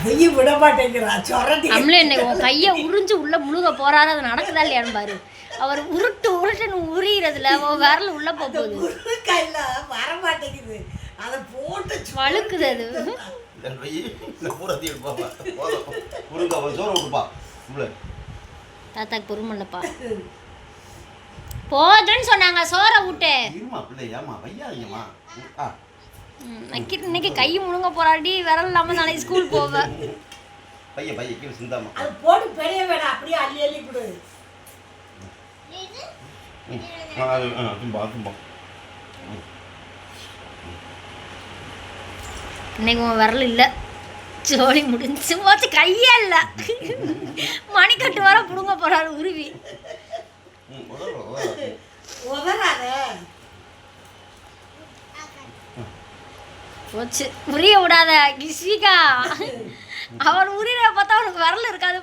அதையும் விட மாட்டேங்கிறா சொரட்டி. அம்லே உன் கையை உறிஞ்சு உள்ள முழுக போறாரு, அது நடக்குதா இல்லையான்னு பாரு. அவர் உருட்டுன்னு உரிகிறதுல விரல் உள்ள போகுது. கையில வர மாட்டேங்குது, அதை போட்டு வழுக்குது அது. தாத்தாக்கு பொறுமல்லப்பா, போதுன்னு சொன்னாங்க சோறை விட்டு. இன்னைக்கு கை முழுங்க போறாடி, விரல் இல்லாம நாளைக்கு ஸ்கூல் போவேன். அது போட்டு பெரிய வேணாம், அப்படியே அள்ளி அள்ளி கொடு. இன்னைக்கு உன் விரல் இல்லை, ஜோலி முடிஞ்சு போச்சு. கையே இல்லை, மணிக்கட்டு வர புடுங்க போறாரு உருவி. போச்சு, உரிய விடாத கிஷிகா. அவர் உரிய பார்த்தா அவனுக்கு விரல் இருக்காது.